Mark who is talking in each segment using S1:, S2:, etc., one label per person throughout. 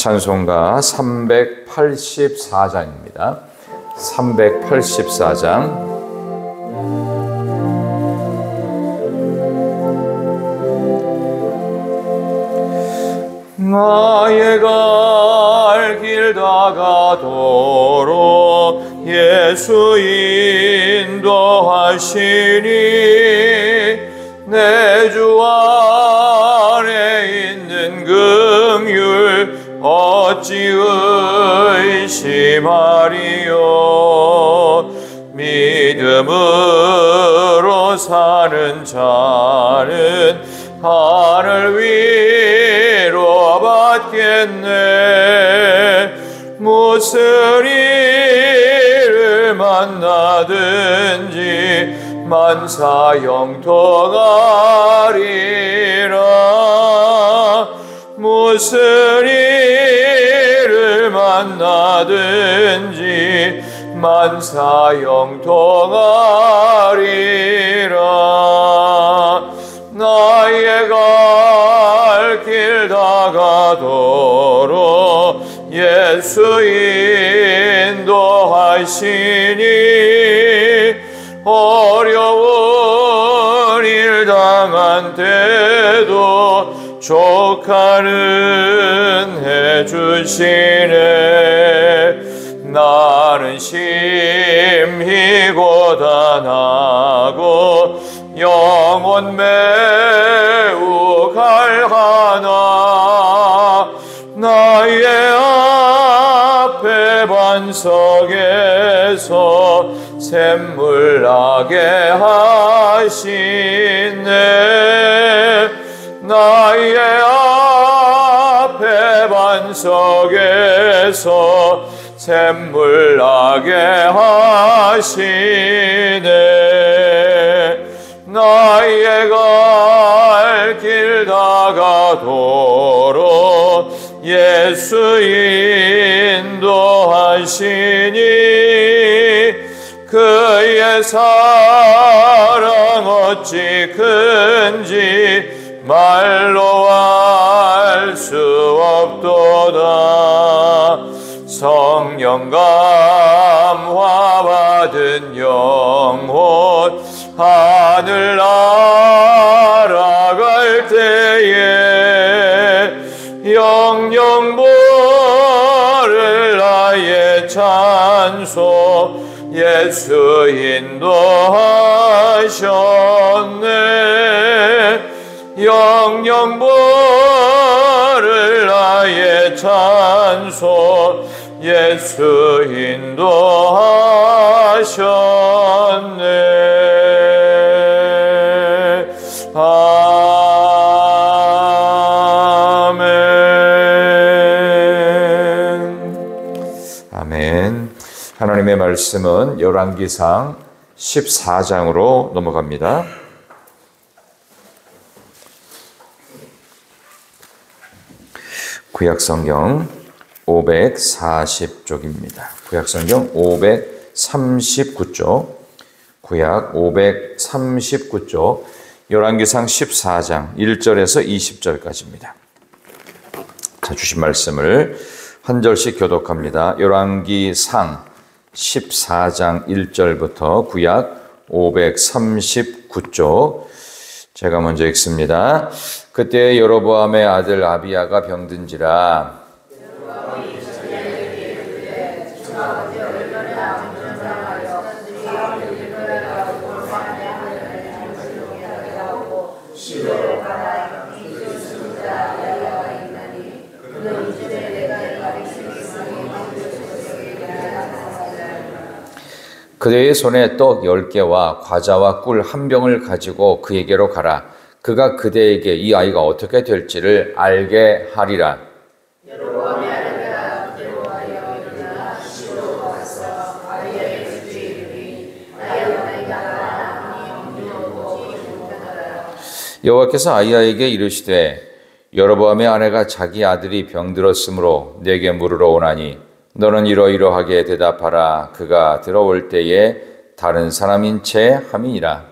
S1: 찬송가 384장입니다. 384장. 나의 갈 길 다가도록 예수 인도하시니 내 주 안에 있는 긍휼 어찌 의심하리요. 믿음으로 사는 자는 하늘 위로 받겠네. 무슨 일을 만나든지 만사 형통하리라. 무슨 일을 만나든지 만사 형통하리라. 나의 갈 길 다가도록 예수 인도하시니 어려운 일 당한 때도 조카는 해주시네. 나는 심히 고단하고 영혼 매우 갈하나 나의 앞에 반석에서 샘물 나게 하시네. 나의 앞에 반석에서 샘물 나게 하시네. 나의 갈 길 다가도록 예수 인도하시니 그의 사랑 어찌 큰지 말로 알 수 없도다. 성령 감화 받은 영혼 하늘 날아갈 때에 영영 부를 나의 찬송 예수 인도하셨네. 영영 부를 나의 찬송 예수 인도하셨네. 아멘. 아멘. 하나님의 말씀은 열왕기상 14장으로 넘어갑니다. 구약성경 540쪽입니다. 구약성경 539쪽, 구약 539쪽, 열왕기상 14장 1절에서 20절까지입니다. 자, 주신 말씀을 한 절씩 교독합니다. 열왕기상 14장 1절부터 구약 539쪽, 제가 먼저 읽습니다. 그때 여로보암의 아들 아비야가 병든지라 그대의 손에 떡 10개와 과자와 꿀 한 병을 가지고 그에게로 가라. 그가 그대에게 이 아이가 어떻게 될지를 알게 하리라. 여호와께서 아이야에게 이르시되 여로보암의 아내가 자기 아들이 병들었으므로 내게 물으러 오나니 너는 이러이러하게 대답하라. 그가 들어올 때에 다른 사람인 채 함이니라.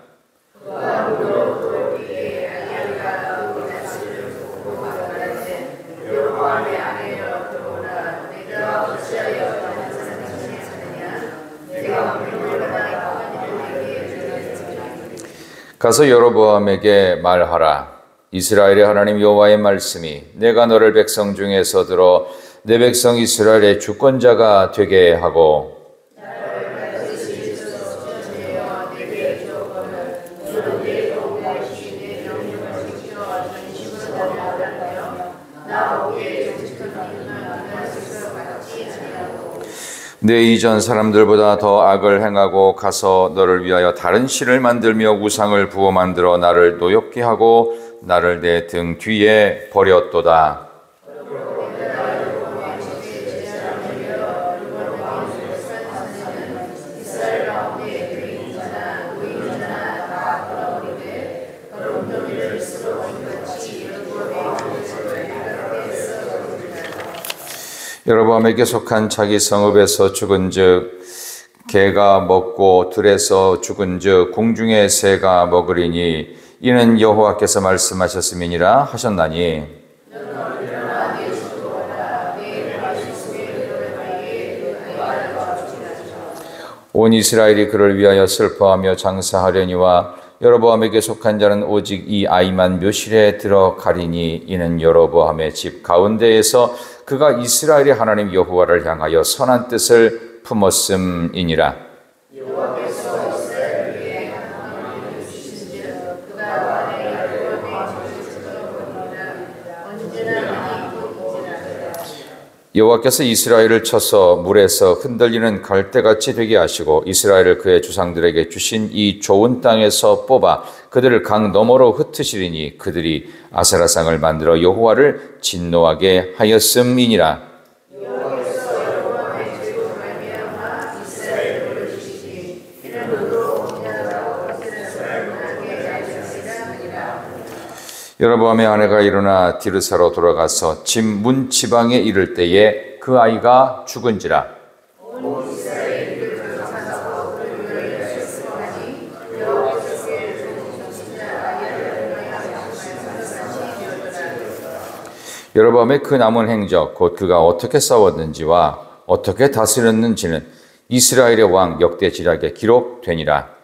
S1: 가서 여로보암에게 말하라. 이스라엘의 하나님 여호와의 말씀이 내가 너를 백성 중에서 들어 내 백성 이스라엘의 주권자가 되게 하고 내 이전 사람들보다 더 악을 행하고 가서 너를 위하여 다른 신을 만들며 우상을 부어 만들어 나를 노엽게 하고 나를 내 등 뒤에 버렸도다. 여로보암에게 속한 자기 성읍에서 죽은즉 개가 먹고 들에서 죽은즉 공중의 새가 먹으리니 이는 여호와께서 말씀하셨음이니라 하셨나니 온 이스라엘이 그를 위하여 슬퍼하며 장사하려니와 여로보암에게 속한 자는 오직 이 아이만 묘실에 들어가리니 이는 여로보암의 집 가운데에서 그가 이스라엘의 하나님 여호와를 향하여 선한 뜻을 품었음이니라. 여호와께서 이스라엘을 쳐서 물에서 흔들리는 갈대같이 되게 하시고 이스라엘을 그의 조상들에게 주신 이 좋은 땅에서 뽑아 그들을 강 너머로 흩으시리니 그들이 아세라상을 만들어 여호와를 진노하게 하였음이니라. 여로보암의 아내가 일어나 디르사로 돌아가서 집 문 지방에 이를 때에 그 아이가 죽은지라. 여로보암의 그 남은 행적 곧 그가 어떻게 싸웠는지와 어떻게 다스렸는지는 이스라엘의 왕 역대지략에 기록되니라.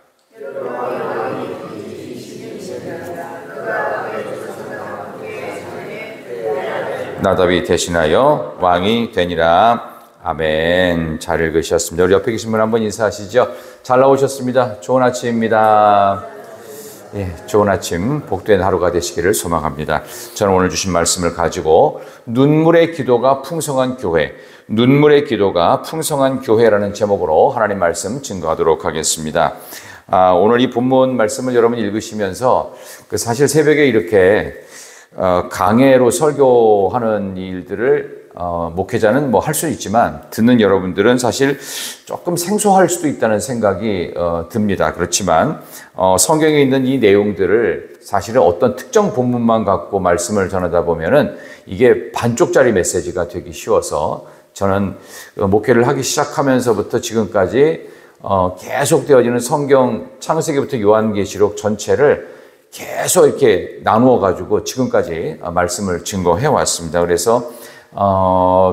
S1: 나답이 대신하여 왕이 되니라. 아멘. 잘 읽으셨습니다. 우리 옆에 계신 분 한번 인사하시죠. 잘 나오셨습니다. 좋은 아침입니다. 예, 좋은 아침, 복된 하루가 되시기를 소망합니다. 저는 오늘 주신 말씀을 가지고 눈물의 기도가 풍성한 교회, 눈물의 기도가 풍성한 교회라는 제목으로 하나님 말씀 증거하도록 하겠습니다. 오늘 이 본문 말씀을 여러분 읽으시면서 사실 새벽에 이렇게 강해로 설교하는 일들을 목회자는 뭐 할 수 있지만 듣는 여러분들은 사실 조금 생소할 수도 있다는 생각이 듭니다. 그렇지만 성경에 있는 이 내용들을 사실은 어떤 특정 본문만 갖고 말씀을 전하다 보면은 이게 반쪽짜리 메시지가 되기 쉬워서 저는 목회를 하기 시작하면서부터 지금까지 계속 되어지는 성경 창세기부터 요한계시록 전체를 계속 이렇게 나누어 가지고 지금까지 말씀을 증거해 왔습니다. 그래서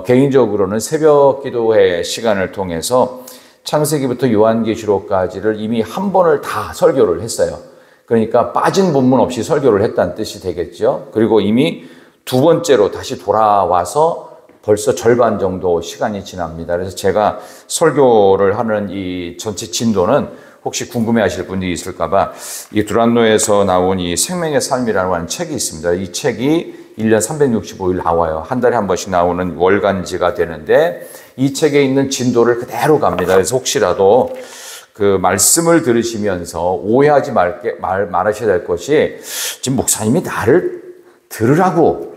S1: 개인적으로는 새벽 기도회 시간을 통해서 창세기부터 요한계시록까지를 이미 한 번을 다 설교를 했어요. 그러니까 빠진 본문 없이 설교를 했다는 뜻이 되겠죠. 그리고 이미 두 번째로 다시 돌아와서 벌써 절반 정도 시간이 지납니다. 그래서 제가 설교를 하는 이 전체 진도는 혹시 궁금해하실 분들이 있을까봐 이 두란노에서 나온 이 생명의 삶이라고 하는 책이 있습니다. 이 책이 1년 365일 나와요. 한 달에 한 번씩 나오는 월간지가 되는데 이 책에 있는 진도를 그대로 갑니다. 그래서 혹시라도 그 말씀을 들으시면서 오해하지 말으셔야 될 것이 지금 목사님이 나를 들으라고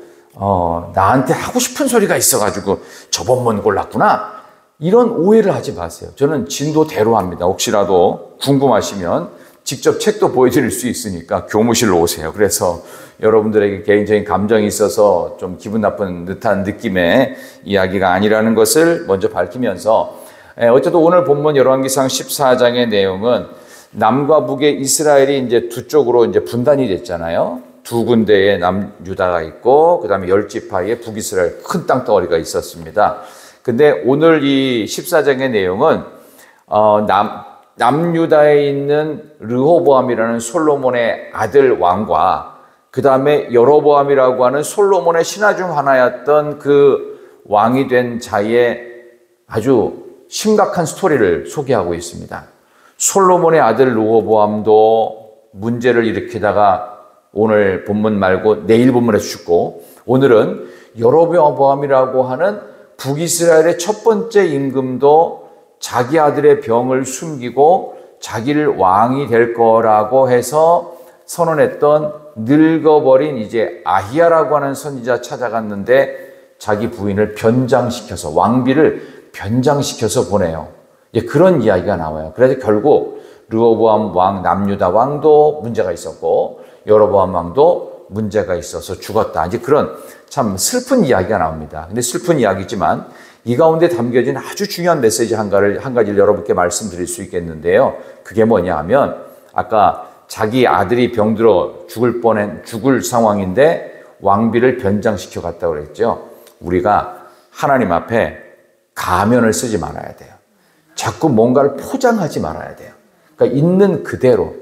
S1: 나한테 하고 싶은 소리가 있어가지고 저번만 골랐구나. 이런 오해를 하지 마세요. 저는 진도대로 합니다. 혹시라도 궁금하시면 직접 책도 보여드릴 수 있으니까 교무실로 오세요. 그래서 여러분들에게 개인적인 감정이 있어서 좀 기분 나쁜 듯한 느낌의 이야기가 아니라는 것을 먼저 밝히면서 어쨌든 오늘 본문 열왕기상 14장의 내용은 남과 북의 이스라엘이 이제 두 쪽으로 이제 분단이 됐잖아요. 두 군데의 남유다가 있고 그다음에 10지파의 북이스라엘 큰 땅덩어리가 있었습니다. 근데 오늘 이 14장의 내용은 남유다에 있는 르호보암이라는 솔로몬의 아들 왕과 그 다음에 여로보암이라고 하는 솔로몬의 신하 중 하나였던 그 왕이 된 자의 아주 심각한 스토리를 소개하고 있습니다. 솔로몬의 아들 르호보암도 문제를 일으키다가 오늘 본문 말고 내일 본문에서 죽고, 오늘은 여로보암이라고 하는 북이스라엘의 첫 번째 임금도 자기 아들의 병을 숨기고 자기를 왕이 될 거라고 해서 선언했던 늙어버린 이제 아히야라고 하는 선지자 찾아갔는데 자기 부인을 변장시켜서, 왕비를 변장시켜서 보내요. 그런 이야기가 나와요. 그래서 결국 르호보암 왕, 남유다 왕도 문제가 있었고 여로보암 왕도 문제가 있어서 죽었다. 이제 그런 참 슬픈 이야기가 나옵니다. 근데 슬픈 이야기지만 이 가운데 담겨진 아주 중요한 메시지 한 가지를 여러분께 말씀드릴 수 있겠는데요. 그게 뭐냐 하면, 아까 자기 아들이 병들어 죽을 상황인데 왕비를 변장시켜 갔다고 그랬죠. 우리가 하나님 앞에 가면을 쓰지 말아야 돼요. 자꾸 뭔가를 포장하지 말아야 돼요. 그러니까 있는 그대로.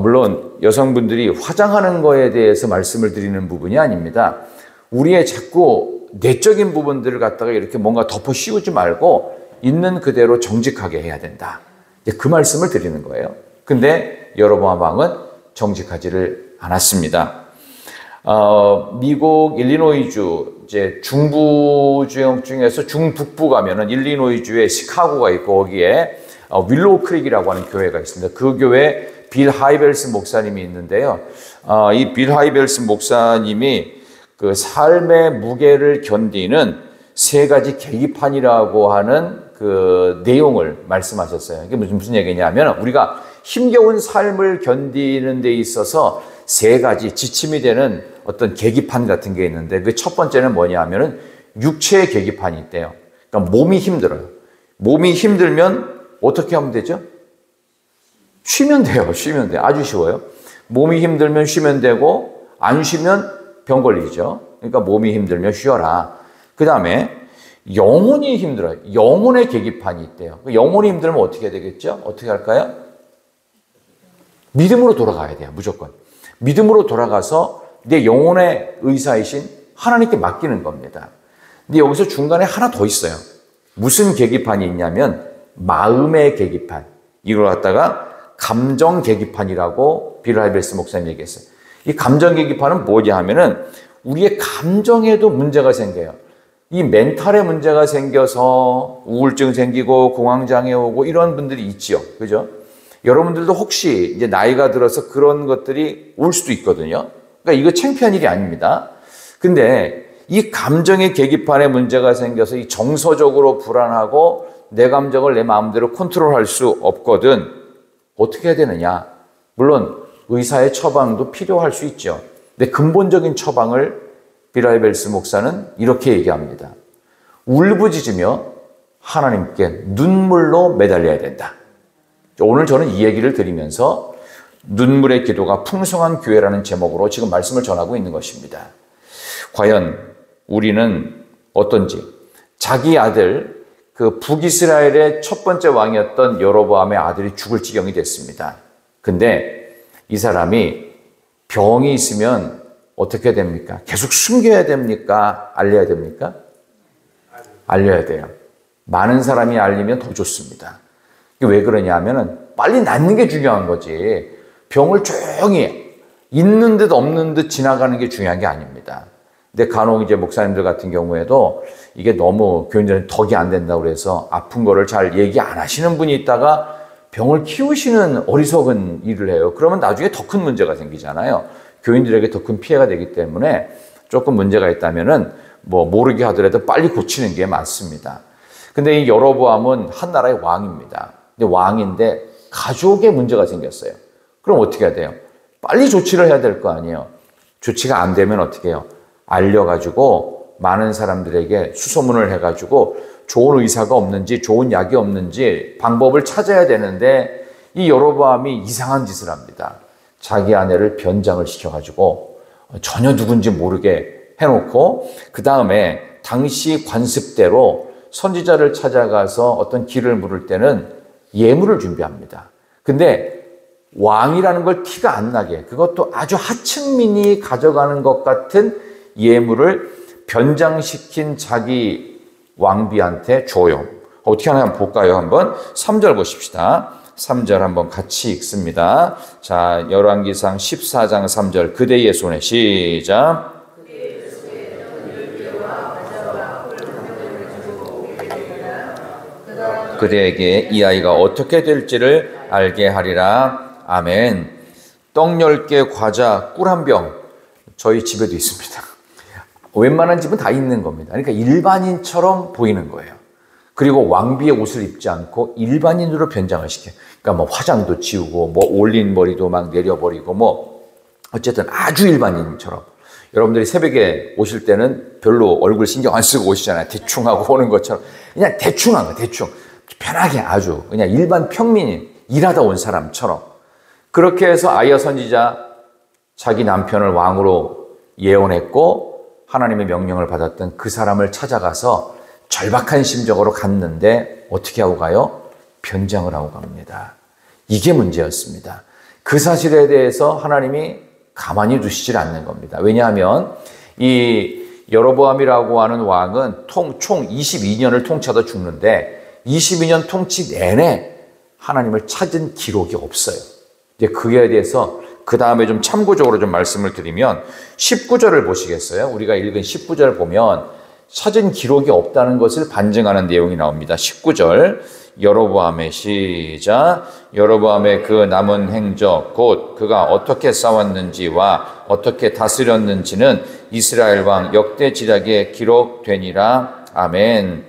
S1: 물론 여성분들이 화장하는 거에 대해서 말씀을 드리는 부분이 아닙니다. 우리의 자꾸 내적인 부분들을 갖다가 이렇게 뭔가 덮어 씌우지 말고 있는 그대로 정직하게 해야 된다. 그 말씀을 드리는 거예요. 근데 여로보암 왕은 정직하지를 않았습니다. 미국 일리노이주 이제 중부 지역 중에서 중북부 가면은 일리노이주에 시카고가 있고 거기에 윌로우 크릭이라고 하는 교회가 있습니다. 그 교회 빌 하이벨스 목사님이 있는데요. 이 빌 하이벨스 목사님이 그 삶의 무게를 견디는 3가지 계기판이라고 하는 그 내용을 말씀하셨어요. 이게 무슨 얘기냐면, 우리가 힘겨운 삶을 견디는 데 있어서 3가지 지침이 되는 어떤 계기판 같은 게 있는데, 그 첫 번째는 뭐냐 하면은 육체의 계기판이 있대요. 그러니까 몸이 힘들어요. 몸이 힘들면 어떻게 하면 되죠? 쉬면 돼요. 쉬면 돼요. 아주 쉬워요. 몸이 힘들면 쉬면 되고, 안 쉬면 병 걸리죠. 그러니까 몸이 힘들면 쉬어라. 그 다음에 영혼이 힘들어요. 영혼의 계기판이 있대요. 영혼이 힘들면 어떻게 되겠죠? 어떻게 할까요? 믿음으로 돌아가야 돼요. 무조건. 믿음으로 돌아가서 내 영혼의 의사이신 하나님께 맡기는 겁니다. 근데 여기서 중간에 하나 더 있어요. 무슨 계기판이 있냐면 마음의 계기판. 이걸 갖다가 감정 계기판이라고 빌 하이벨스 목사님 얘기했어요. 이 감정 계기판은 뭐냐 하면은 우리의 감정에도 문제가 생겨요. 이 멘탈에 문제가 생겨서 우울증 생기고 공황장애 오고 이런 분들이 있지요. 그죠? 여러분들도 혹시 이제 나이가 들어서 그런 것들이 올 수도 있거든요. 그러니까 이거 창피한 일이 아닙니다. 근데 이 감정의 계기판에 문제가 생겨서 이 정서적으로 불안하고 내 감정을 내 마음대로 컨트롤할 수 없거든. 어떻게 해야 되느냐? 물론 의사의 처방도 필요할 수 있죠. 근데 근본적인 처방을 빌 하이벨스 목사는 이렇게 얘기합니다. 울부짖으며 하나님께 눈물로 매달려야 된다. 오늘 저는 이 얘기를 드리면서 눈물의 기도가 풍성한 교회라는 제목으로 지금 말씀을 전하고 있는 것입니다. 과연 우리는 어떤지, 자기 아들, 그 북이스라엘의 첫 번째 왕이었던 여로보암의 아들이 죽을 지경이 됐습니다. 근데 이 사람이 병이 있으면 어떻게 됩니까? 계속 숨겨야 됩니까? 알려야 됩니까? 알려야 돼요. 많은 사람이 알리면 더 좋습니다. 왜 그러냐 하면은 빨리 낫는 게 중요한 거지. 병을 조용히 있는 듯 없는 듯 지나가는 게 중요한 게 아닙니다. 근데 간혹 이제 목사님들 같은 경우에도 이게 너무 교인들은 덕이 안 된다고 그래서 아픈 거를 잘 얘기 안 하시는 분이 있다가 병을 키우시는 어리석은 일을 해요. 그러면 나중에 더 큰 문제가 생기잖아요. 교인들에게 더 큰 피해가 되기 때문에 조금 문제가 있다면은 모르게 하더라도 빨리 고치는 게 맞습니다. 근데 이 여로보암은 한 나라의 왕입니다. 근데 왕인데 가족에 문제가 생겼어요. 그럼 어떻게 해야 돼요? 빨리 조치를 해야 될 거 아니에요. 조치가 안 되면 어떻게 해요? 알려가지고 많은 사람들에게 수소문을 해가지고 좋은 의사가 없는지 좋은 약이 없는지 방법을 찾아야 되는데 이 여로보암이 이상한 짓을 합니다. 자기 아내를 변장을 시켜가지고 전혀 누군지 모르게 해놓고 그 다음에 당시 관습대로 선지자를 찾아가서 어떤 길을 물을 때는 예물을 준비합니다. 근데 왕이라는 걸 티가 안 나게, 그것도 아주 하층민이 가져가는 것 같은 예물을 변장시킨 자기 왕비한테 줘요. 어떻게 하나 한번 볼까요? 한번 3절 보십시다. 3절 한번 같이 읽습니다. 자, 열왕기상 14장 3절. 그대의 손에, 시작. 그대에게 이 아이가 어떻게 될지를 알게 하리라. 아멘. 떡 10개, 과자, 꿀 한 병. 저희 집에도 있습니다. 웬만한 집은 다 있는 겁니다. 그러니까 일반인처럼 보이는 거예요. 그리고 왕비의 옷을 입지 않고 일반인으로 변장을 시켜요. 그러니까 뭐 화장도 지우고 뭐 올린 머리도 막 내려버리고 뭐 어쨌든 아주 일반인처럼. 여러분들이 새벽에 오실 때는 별로 얼굴 신경 안 쓰고 오시잖아요. 대충 하고 오는 것처럼. 그냥 대충 한 거예요. 대충. 편하게 아주 그냥 일반 평민인, 일하다 온 사람처럼. 그렇게 해서 아이야 선지자 자기 남편을 왕으로 예언했고 하나님의 명령을 받았던 그 사람을 찾아가서 절박한 심정으로 갔는데 어떻게 하고 가요? 변장을 하고 갑니다. 이게 문제였습니다. 그 사실에 대해서 하나님이 가만히 두시질 않는 겁니다. 왜냐하면 이 여로보암이라고 하는 왕은 총 22년을 통치하다 죽는데 22년 통치 내내 하나님을 찾은 기록이 없어요. 이제 그에 대해서 그 다음에 좀 참고적으로 좀 말씀을 드리면 19절을 보시겠어요? 우리가 읽은 19절을 보면 찾은 기록이 없다는 것을 반증하는 내용이 나옵니다. 19절 여로보암의, 시작. 여로보암의 그 남은 행적 곧 그가 어떻게 싸웠는지와 어떻게 다스렸는지는 이스라엘 왕 역대 지략에 기록되니라. 아멘.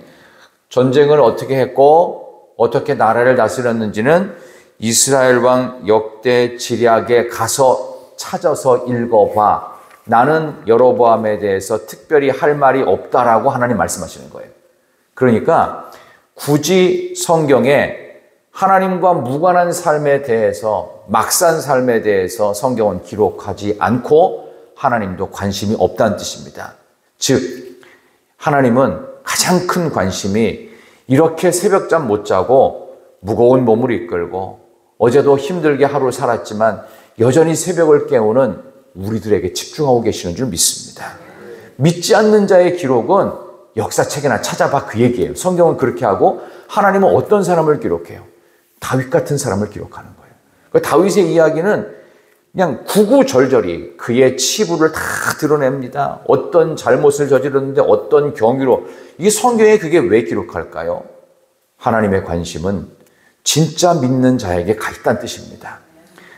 S1: 전쟁을 어떻게 했고 어떻게 나라를 다스렸는지는 이스라엘 왕 역대 지략에 가서 찾아서 읽어봐. 나는 여로보암에 대해서 특별히 할 말이 없다라고 하나님 말씀하시는 거예요. 그러니까 굳이 성경에 하나님과 무관한 삶에 대해서, 막산 삶에 대해서 성경은 기록하지 않고 하나님도 관심이 없다는 뜻입니다. 즉 하나님은 가장 큰 관심이 이렇게 새벽잠 못 자고 무거운 몸을 이끌고 어제도 힘들게 하루 살았지만 여전히 새벽을 깨우는 우리들에게 집중하고 계시는 줄 믿습니다. 믿지 않는 자의 기록은 역사책이나 찾아봐 그 얘기예요. 성경은 그렇게 하고 하나님은 어떤 사람을 기록해요? 다윗 같은 사람을 기록하는 거예요. 그 다윗의 이야기는 그냥 구구절절히 그의 치부를 다 드러냅니다. 어떤 잘못을 저질렀는데 어떤 경위로. 이게 성경에 그게 왜 기록할까요? 하나님의 관심은 진짜 믿는 자에게 가 있다는 뜻입니다.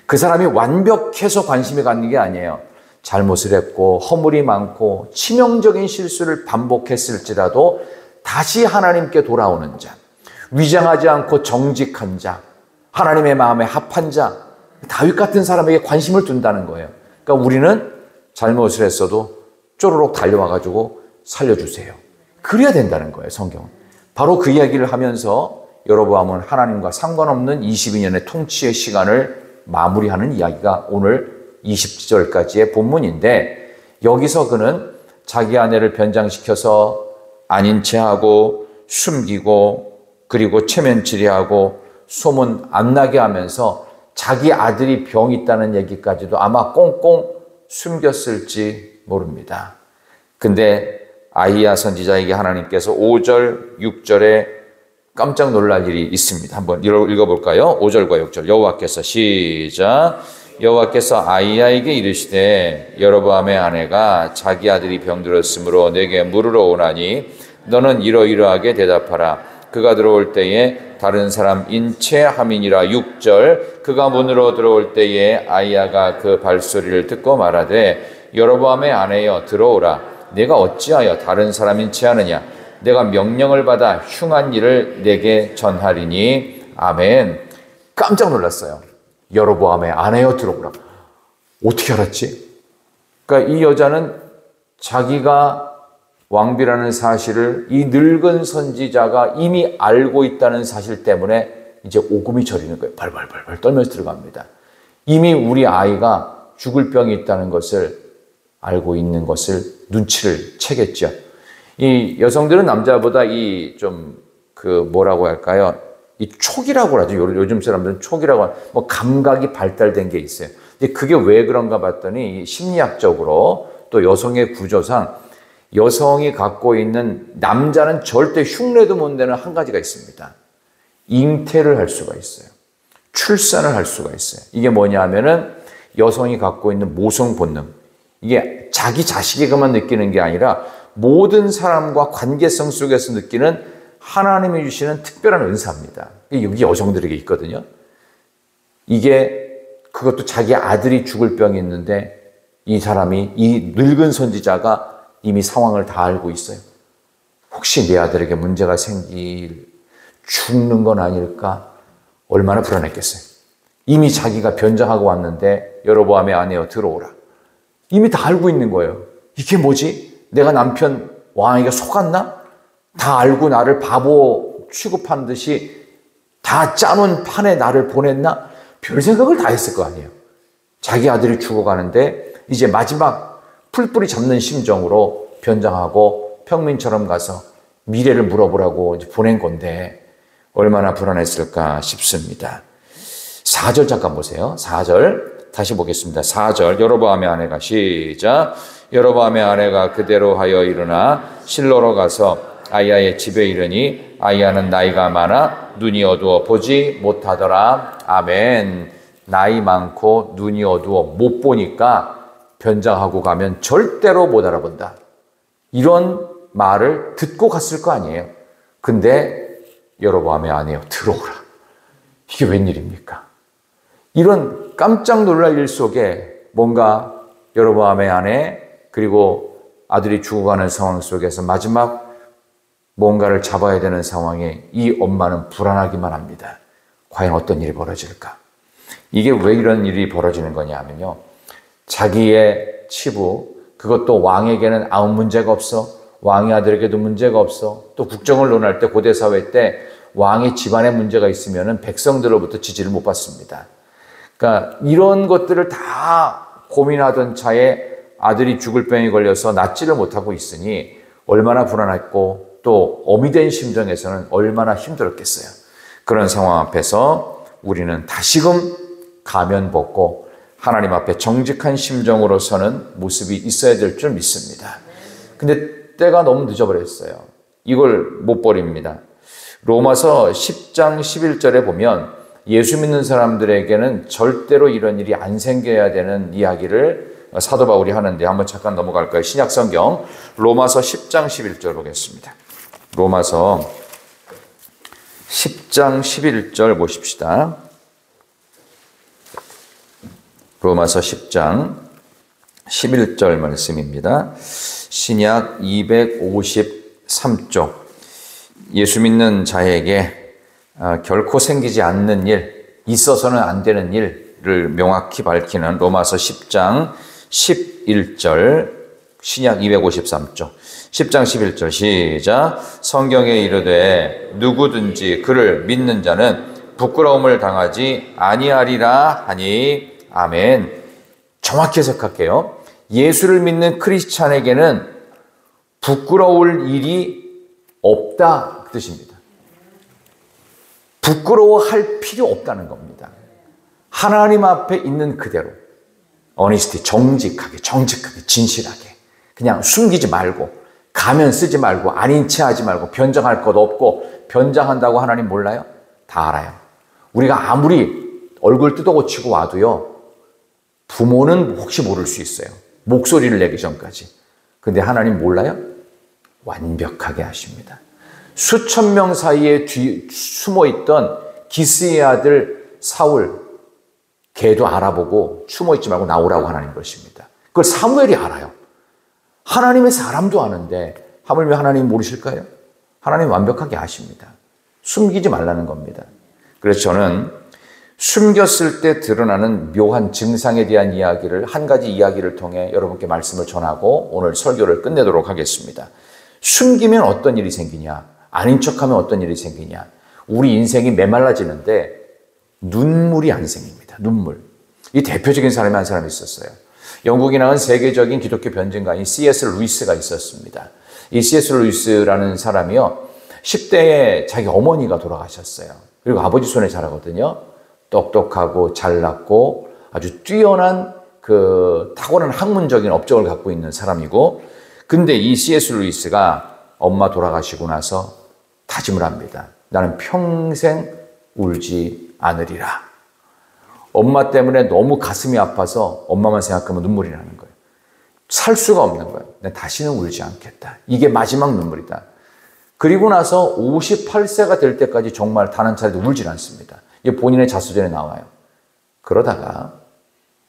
S1: 그 사람이 완벽해서 관심이 갖는 게 아니에요. 잘못을 했고 허물이 많고 치명적인 실수를 반복했을지라도 다시 하나님께 돌아오는 자, 위장하지 않고 정직한 자, 하나님의 마음에 합한 자, 다윗 같은 사람에게 관심을 둔다는 거예요. 그러니까 우리는 잘못을 했어도 쪼르륵 달려와가지고 살려주세요. 그래야 된다는 거예요, 성경은. 바로 그 이야기를 하면서 여로보암은 하나님과 상관없는 22년의 통치의 시간을 마무리하는 이야기가 오늘 20절까지의 본문인데, 여기서 그는 자기 아내를 변장시켜서 아닌 채 하고 숨기고 그리고 체면치레하고 소문 안 나게 하면서 자기 아들이 병이 있다는 얘기까지도 아마 꽁꽁 숨겼을지 모릅니다. 근데 아이야 선지자에게 하나님께서 5절, 6절에 깜짝 놀랄 일이 있습니다. 한번 읽어볼까요? 5절과 6절. 여호와께서, 시작. 여호와께서 아이야에게 이르시되 여로보암의 아내가 자기 아들이 병들었으므로 내게 물으러 오나니 너는 이러이러하게 대답하라. 그가 들어올 때에 다른 사람 인체함이니라. 6절. 그가 문으로 들어올 때에 아이야가 그 발소리를 듣고 말하되 여로보암의 아내여 들어오라. 내가 어찌하여 다른 사람 인체하느냐. 내가 명령을 받아 흉한 일을 내게 전하리니. 아멘. 깜짝 놀랐어요. 여로보암의 아내여 들어오라. 어떻게 알았지? 그러니까 이 여자는 자기가 왕비라는 사실을 이 늙은 선지자가 이미 알고 있다는 사실 때문에 이제 오금이 저리는 거예요. 발발발발 떨면서 들어갑니다. 이미 우리 아이가 죽을 병이 있다는 것을 알고 있는 것을 눈치를 채겠죠. 이 여성들은 남자보다 이 좀 뭐라고 할까요? 이 촉이라고 하죠. 요즘 사람들은 촉이라고 하는 뭐 감각이 발달된 게 있어요. 근데 그게 왜 그런가 봤더니 심리학적으로 또 여성의 구조상 여성이 갖고 있는 남자는 절대 흉내도 못 내는 한 가지가 있습니다. 잉태를 할 수가 있어요. 출산을 할 수가 있어요. 이게 뭐냐 하면은 여성이 갖고 있는 모성 본능. 이게 자기 자식에게만 느끼는 게 아니라 모든 사람과 관계성 속에서 느끼는 하나님이 주시는 특별한 은사입니다. 여기 여성들에게 있거든요. 이게 그것도 자기 아들이 죽을 병이 있는데 이 사람이 이 늙은 선지자가 이미 상황을 다 알고 있어요. 혹시 내 아들에게 문제가 죽는 건 아닐까? 얼마나 불안했겠어요. 이미 자기가 변장하고 왔는데 여로보암의 아내여 들어오라. 이미 다 알고 있는 거예요. 이게 뭐지? 내가 남편 왕에게 속았나? 다 알고 나를 바보 취급한 듯이 다 짜놓은 판에 나를 보냈나? 별 생각을 다 했을 거 아니에요. 자기 아들이 죽어가는데 이제 마지막 풀뿌리 잡는 심정으로 변장하고 평민처럼 가서 미래를 물어보라고 이제 보낸 건데 얼마나 불안했을까 싶습니다. 4절 잠깐 보세요. 4절 다시 보겠습니다. 4절 여로보암의 아내가 시작. 여로보암의 아내가 그대로 하여 일어나 실로로 가서 아이야의 집에 이르니 아이야는 나이가 많아 눈이 어두워 보지 못하더라. 아멘. 나이 많고 눈이 어두워 못 보니까 변장하고 가면 절대로 못 알아본다. 이런 말을 듣고 갔을 거 아니에요. 근데 여로보암의 아내여 들어오라. 이게 웬일입니까? 이런 깜짝 놀랄 일 속에 뭔가 여로보암의 아내 그리고 아들이 죽어가는 상황 속에서 마지막 뭔가를 잡아야 되는 상황에 이 엄마는 불안하기만 합니다. 과연 어떤 일이 벌어질까? 이게 왜 이런 일이 벌어지는 거냐 하면요. 자기의 치부, 그것도 왕에게는 아무 문제가 없어. 왕의 아들에게도 문제가 없어. 또 국정을 논할 때 고대 사회 때 왕의 집안에 문제가 있으면 백성들로부터 지지를 못 받습니다. 그러니까 이런 것들을 다 고민하던 차에 아들이 죽을 병에 걸려서 낫지를 못하고 있으니 얼마나 불안했고 또 어미된 심정에서는 얼마나 힘들었겠어요. 그런 상황 앞에서 우리는 다시금 가면 벗고 하나님 앞에 정직한 심정으로 서는 모습이 있어야 될 줄 믿습니다. 근데 때가 너무 늦어버렸어요. 이걸 못 버립니다. 로마서 10장 11절에 보면 예수 믿는 사람들에게는 절대로 이런 일이 안 생겨야 되는 이야기를 사도 바울이 하는데 한번 잠깐 넘어갈까요? 신약 성경 로마서 10장 11절 보겠습니다. 로마서 10장 11절 보십시다. 로마서 10장 11절 말씀입니다. 신약 253쪽. 예수 믿는 자에게 결코 생기지 않는 일, 있어서는 안 되는 일을 명확히 밝히는 로마서 10장 11절, 신약 253쪽. 10장 11절 시작. 성경에 이르되 누구든지 그를 믿는 자는 부끄러움을 당하지 아니하리라 하니 아멘. 정확히 해석할게요. 예수를 믿는 크리스찬에게는 부끄러울 일이 없다 그 뜻입니다. 부끄러워할 필요 없다는 겁니다. 하나님 앞에 있는 그대로 어니스티 정직하게 진실하게 그냥 숨기지 말고 가면 쓰지 말고 아닌 체 하지 말고 변장할 것 없고 변장한다고 하나님 몰라요? 다 알아요. 우리가 아무리 얼굴 뜯어고치고 와도요. 부모는 혹시 모를 수 있어요. 목소리를 내기 전까지. 근데 하나님 몰라요? 완벽하게 아십니다. 수천 명 사이에 숨어있던 기스의 아들 사울, 걔도 알아보고 숨어있지 말고 나오라고 하나님 그러십니다. 그걸 사무엘이 알아요. 하나님의 사람도 아는데 하물며 하나님 모르실까요? 하나님 완벽하게 아십니다. 숨기지 말라는 겁니다. 그래서 저는 숨겼을 때 드러나는 묘한 증상에 대한 이야기를 한 가지 이야기를 통해 여러분께 말씀을 전하고 오늘 설교를 끝내도록 하겠습니다. 숨기면 어떤 일이 생기냐? 아닌 척하면 어떤 일이 생기냐? 우리 인생이 메말라지는데 눈물이 안 생깁니다. 눈물. 이 대표적인 사람이 한 사람이 있었어요. 영국이 낳은 세계적인 기독교 변증가인 C.S. 루이스가 있었습니다. 이 C.S. 루이스라는 사람이요. 10대에 자기 어머니가 돌아가셨어요. 그리고 아버지 손에 자라거든요. 똑똑하고 잘났고 아주 뛰어난 그 타고난 학문적인 업적을 갖고 있는 사람이고, 근데 이 C.S. 루이스가 엄마 돌아가시고 나서 다짐을 합니다. 나는 평생 울지 않으리라. 엄마 때문에 너무 가슴이 아파서 엄마만 생각하면 눈물이 나는 거예요. 살 수가 없는 거예요. 난 다시는 울지 않겠다. 이게 마지막 눈물이다. 그리고 나서 58세가 될 때까지 정말 단 한 차례도 울지 않습니다. 이게 본인의 자서전에 나와요. 그러다가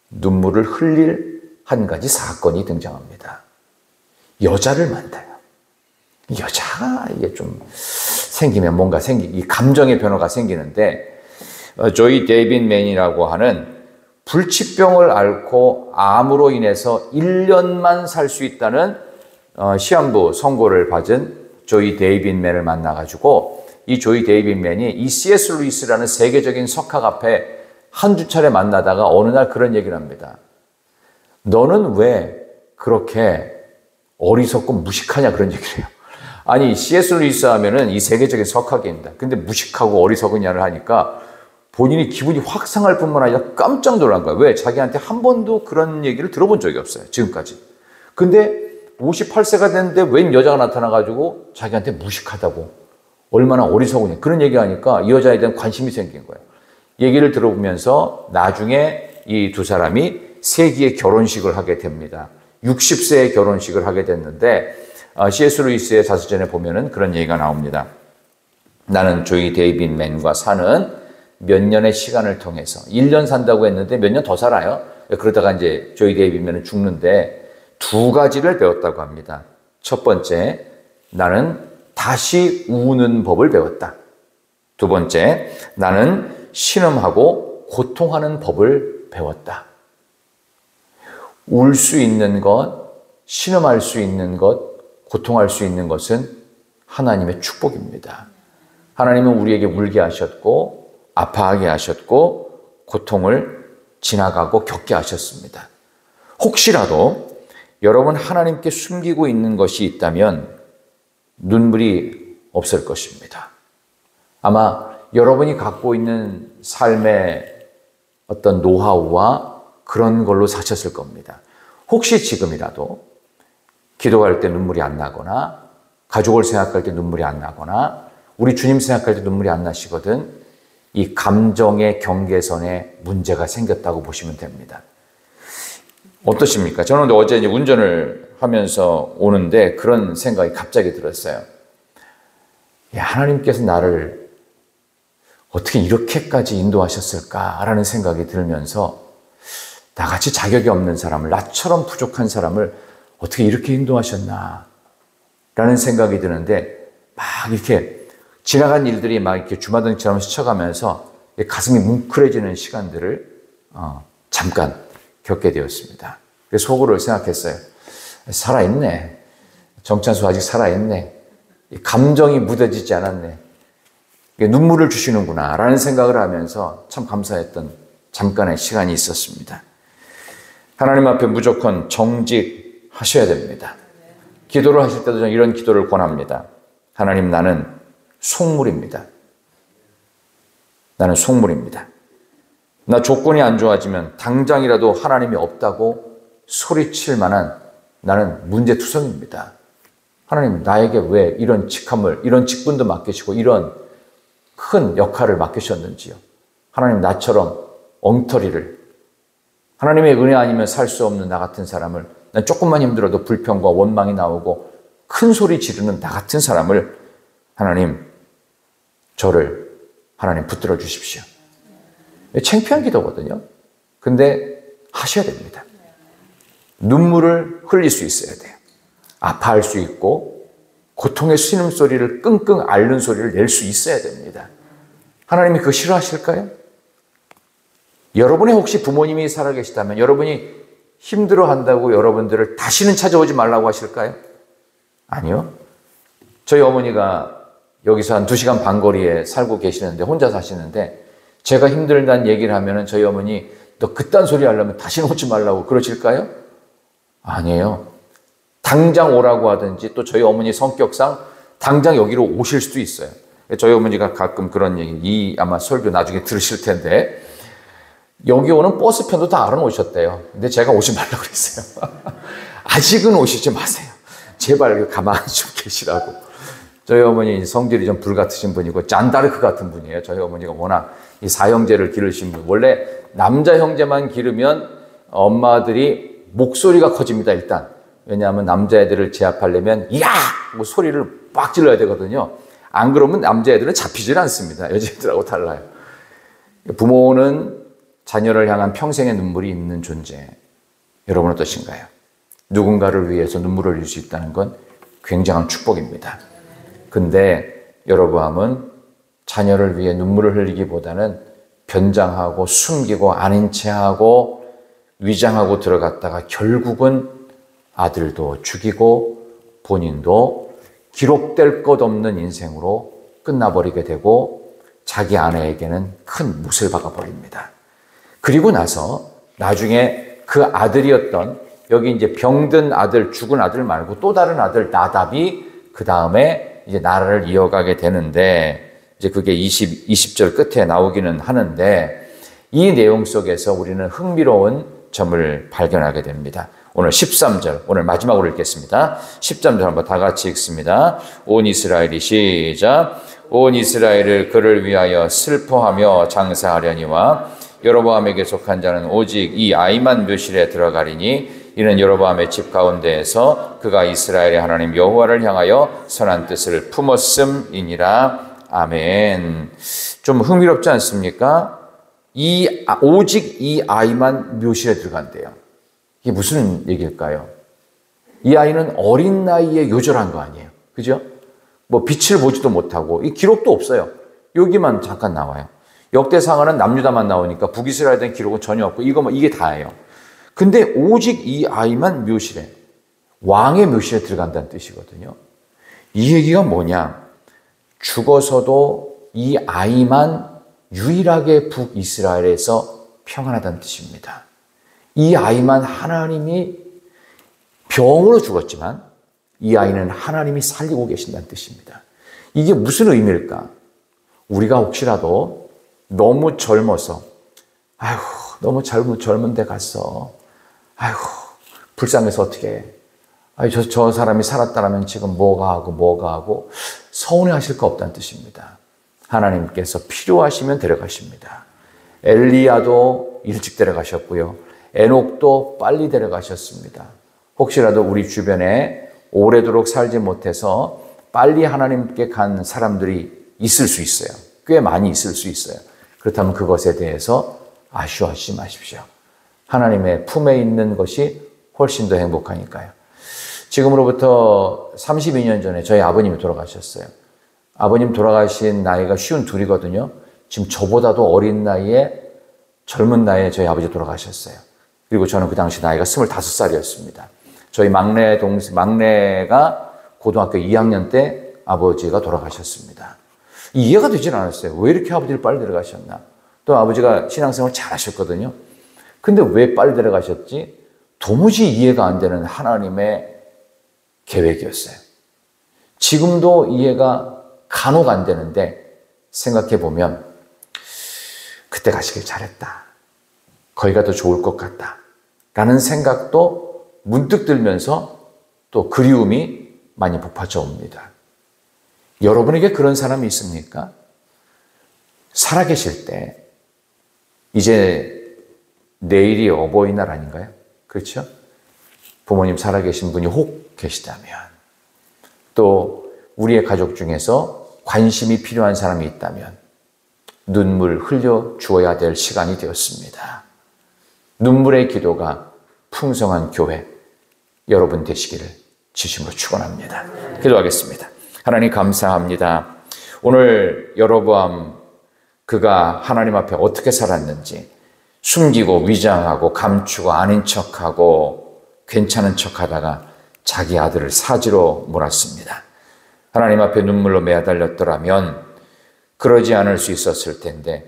S1: 눈물을 흘릴 한 가지 사건이 등장합니다. 여자를 만나요. 여자가 이게 좀 생기면 뭔가 이 감정의 변화가 생기는데, 조이 데이빗 맨이라고 하는 불치병을 앓고 암으로 인해서 1년만 살 수 있다는 시한부 선고를 받은 조이 데이빗 맨을 만나가지고, 이 조이 데이빗 맨이 이 C.S. 루이스라는 세계적인 석학 앞에 한두 차례 만나다가 어느 날 그런 얘기를 합니다. 너는 왜 그렇게 어리석고 무식하냐, 그런 얘기를 해요. 아니, C.S. 루이스 하면은 이 세계적인 석학입니다. 근데 무식하고 어리석으냐를 하니까 본인이 기분이 확 상할 뿐만 아니라 깜짝 놀란 거예요. 왜? 자기한테 한 번도 그런 얘기를 들어본 적이 없어요, 지금까지. 근데 58세가 됐는데 웬 여자가 나타나가지고 자기한테 무식하다고, 얼마나 어리석으냐, 그런 얘기하니까 이 여자에 대한 관심이 생긴 거예요. 얘기를 들어보면서 나중에 이 두 사람이 세기의 결혼식을 하게 됩니다. 60세의 결혼식을 하게 됐는데, C.S. 루이스의 자서전에 보면은 그런 얘기가 나옵니다. 나는 조이 데이빗 맨과 사는 몇 년의 시간을 통해서, 1년 산다고 했는데 몇 년 더 살아요. 그러다가 이제 조이 데이빗 맨은 죽는데 두 가지를 배웠다고 합니다. 첫 번째, 나는 다시 우는 법을 배웠다. 두 번째, 나는 신음하고 고통하는 법을 배웠다. 울 수 있는 것, 신음할 수 있는 것, 고통할 수 있는 것은 하나님의 축복입니다. 하나님은 우리에게 울게 하셨고 아파하게 하셨고 고통을 지나가고 겪게 하셨습니다. 혹시라도 여러분 하나님께 숨기고 있는 것이 있다면 눈물이 없을 것입니다. 아마 여러분이 갖고 있는 삶의 어떤 노하우와 그런 걸로 사셨을 겁니다. 혹시 지금이라도 기도할 때 눈물이 안 나거나, 가족을 생각할 때 눈물이 안 나거나, 우리 주님 생각할 때 눈물이 안 나시거든, 이 감정의 경계선에 문제가 생겼다고 보시면 됩니다. 어떠십니까? 저는 어제 이제 운전을 하면서 오는데 그런 생각이 갑자기 들었어요. 야, 하나님께서 나를 어떻게 이렇게까지 인도하셨을까라는 생각이 들면서, 나같이 자격이 없는 사람을, 나처럼 부족한 사람을 어떻게 이렇게 인도하셨나 라는 생각이 드는데, 막 이렇게 지나간 일들이 막 이렇게 주마등처럼 스쳐가면서 가슴이 뭉클해지는 시간들을 잠깐 겪게 되었습니다. 그래서 속으로 생각했어요. 살아있네. 정찬수 아직 살아있네. 감정이 묻어지지 않았네. 눈물을 주시는구나 라는 생각을 하면서 참 감사했던 잠깐의 시간이 있었습니다. 하나님 앞에 무조건 정직하셔야 됩니다. 기도를 하실 때도 저는 이런 기도를 권합니다. 하나님, 나는 속물입니다. 나는 속물입니다. 나 조건이 안 좋아지면 당장이라도 하나님이 없다고 소리칠 만한 나는 문제투성입니다. 하나님, 나에게 왜 이런 직함을, 이런 직분도 맡기시고 이런 큰 역할을 맡기셨는지요. 하나님, 나처럼 엉터리를, 하나님의 은혜 아니면 살 수 없는 나 같은 사람을, 난 조금만 힘들어도 불평과 원망이 나오고 큰 소리 지르는 나 같은 사람을 하나님, 저를 하나님 붙들어 주십시오. 창피한 기도거든요. 근데 하셔야 됩니다. 눈물을 흘릴 수 있어야 돼요. 아파할 수 있고 고통의 신음소리를 끙끙 앓는 소리를 낼 수 있어야 됩니다. 하나님이 그거 싫어하실까요? 여러분의 혹시 부모님이 살아계시다면 여러분이 힘들어한다고 여러분들을 다시는 찾아오지 말라고 하실까요? 아니요. 저희 어머니가 여기서 한 2시간 반 거리에 살고 계시는데, 혼자 사시는데, 제가 힘들다는 얘기를 하면은 저희 어머니, 너 그딴 소리 하려면 다시는 오지 말라고 그러실까요? 아니에요. 당장 오라고 하든지, 또 저희 어머니 성격상 당장 여기로 오실 수도 있어요. 저희 어머니가 가끔 그런 얘기, 아마 설교 나중에 들으실 텐데, 여기 오는 버스편도 다 알아놓으셨대요. 근데 제가 오지 말라고 그랬어요. 아직은 오시지 마세요. 제발 가만히 좀 계시라고. 저희 어머니 성질이 좀 불같으신 분이고 잔다르크 같은 분이에요. 저희 어머니가 워낙 이 사형제를 기르신 분. 원래 남자 형제만 기르면 엄마들이 목소리가 커집니다, 일단. 왜냐하면 남자애들을 제압하려면 야! 하고 소리를 빡 질러야 되거든요. 안 그러면 남자애들은 잡히질 않습니다. 여자애들하고 달라요. 부모는 자녀를 향한 평생의 눈물이 있는 존재. 여러분 어떠신가요? 누군가를 위해서 눈물을 흘릴 수 있다는 건 굉장한 축복입니다. 근데 여러분은 자녀를 위해 눈물을 흘리기보다는 변장하고 숨기고 아닌 체하고 위장하고 들어갔다가 결국은 아들도 죽이고 본인도 기록될 것 없는 인생으로 끝나버리게 되고 자기 아내에게는 큰 못을 박아버립니다. 그리고 나서 나중에 그 아들이었던 여기 이제 병든 아들, 죽은 아들 말고 또 다른 아들 나답이 그 다음에 이제 나라를 이어가게 되는데 이제 그게 20절 끝에 나오기는 하는데 이 내용 속에서 우리는 흥미로운 점을 발견하게 됩니다. 오늘 13절, 오늘 마지막으로 읽겠습니다. 13절 한번 다 같이 읽습니다. 온 이스라엘이 시작. 온 이스라엘을 그를 위하여 슬퍼하며 장사하려니와 여로보암에게 속한 자는 오직 이 아이만 묘실에 들어가리니 이는 여로보암의 집 가운데에서 그가 이스라엘의 하나님 여호와를 향하여 선한 뜻을 품었음이니라. 아멘. 좀 흥미롭지 않습니까? 오직 이 아이만 묘실에 들어간대요. 이게 무슨 얘기일까요? 이 아이는 어린 나이에 요절한 거 아니에요. 그죠? 뭐 빛을 보지도 못하고 이 기록도 없어요. 여기만 잠깐 나와요. 역대상하는 남유다만 나오니까 북이스라엘에 대한 기록은 전혀 없고 이게 다예요. 근데 오직 이 아이만 묘실에, 왕의 묘실에 들어간다는 뜻이거든요. 이 얘기가 뭐냐? 죽어서도 이 아이만 유일하게 북이스라엘에서 평안하다는 뜻입니다. 이 아이만 하나님이 병으로 죽었지만 이 아이는 하나님이 살리고 계신다는 뜻입니다. 이게 무슨 의미일까? 우리가 혹시라도 너무 젊어서 아이고 너무 젊은 데 갔어. 아이고 불쌍해서 어떻게 해. 아이고 저 사람이 살았다면 지금 뭐가 하고 서운해하실 거 없다는 뜻입니다. 하나님께서 필요하시면 데려가십니다. 엘리야도 일찍 데려가셨고요. 에녹도 빨리 데려가셨습니다. 혹시라도 우리 주변에 오래도록 살지 못해서 빨리 하나님께 간 사람들이 있을 수 있어요. 꽤 많이 있을 수 있어요. 그렇다면 그것에 대해서 아쉬워하지 마십시오. 하나님의 품에 있는 것이 훨씬 더 행복하니까요. 지금으로부터 32년 전에 저희 아버님이 돌아가셨어요. 아버님 돌아가신 나이가 52이거든요. 지금 저보다도 어린 나이에 젊은 나이에 저희 아버지 돌아가셨어요. 그리고 저는 그 당시 나이가 25살이었습니다. 저희 막내가 고등학교 2학년 때 아버지가 돌아가셨습니다. 이해가 되질 않았어요. 왜 이렇게 아버지를 빨리 데려가셨나? 또 아버지가 신앙생활 잘 하셨거든요. 근데 왜 빨리 데려가셨지? 도무지 이해가 안 되는 하나님의 계획이었어요. 지금도 이해가 간혹 안 되는데 생각해 보면 그때 가시길 잘했다. 거기가 더 좋을 것 같다. 라는 생각도 문득 들면서 또 그리움이 많이 북받쳐 옵니다. 여러분에게 그런 사람이 있습니까? 살아계실 때 이제 내일이 어버이날 아닌가요? 그렇죠? 부모님 살아계신 분이 혹 계시다면 또 우리의 가족 중에서 관심이 필요한 사람이 있다면 눈물 흘려 주어야 될 시간이 되었습니다. 눈물의 기도가 풍성한 교회 여러분 되시기를 진심으로 축원합니다. 기도하겠습니다. 하나님 감사합니다. 오늘 여로보암 그가 하나님 앞에 어떻게 살았는지 숨기고 위장하고 감추고 아닌 척하고 괜찮은 척하다가 자기 아들을 사지로 몰았습니다. 하나님 앞에 눈물로 매달렸더라면 그러지 않을 수 있었을 텐데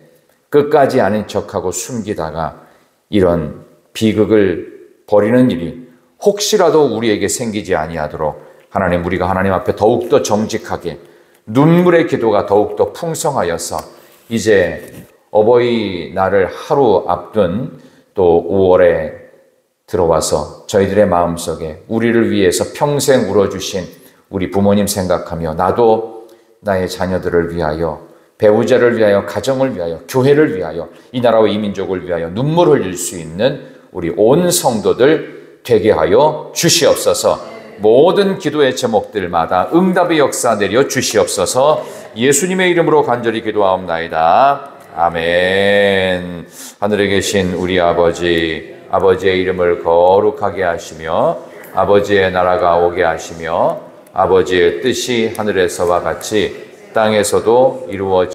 S1: 끝까지 아닌 척하고 숨기다가 이런 비극을 벌이는 일이 혹시라도 우리에게 생기지 아니하도록 하나님 우리가 하나님 앞에 더욱더 정직하게 눈물의 기도가 더욱더 풍성하여서 이제 어버이날을 하루 앞둔 또 5월에 들어와서 저희들의 마음속에 우리를 위해서 평생 울어주신 우리 부모님 생각하며 나도 나의 자녀들을 위하여, 배우자를 위하여, 가정을 위하여, 교회를 위하여, 이 나라와 이 민족을 위하여 눈물 흘릴 수 있는 우리 온 성도들 되게 하여 주시옵소서. 모든 기도의 제목들마다 응답의 역사 내려 주시옵소서. 예수님의 이름으로 간절히 기도하옵나이다. 아멘. 하늘에 계신 우리 아버지, 아버지의 이름을 거룩하게 하시며 아버지의 나라가 오게 하시며 아버지의 뜻이 하늘에서와 같이 땅에서도 이루어지옵소서.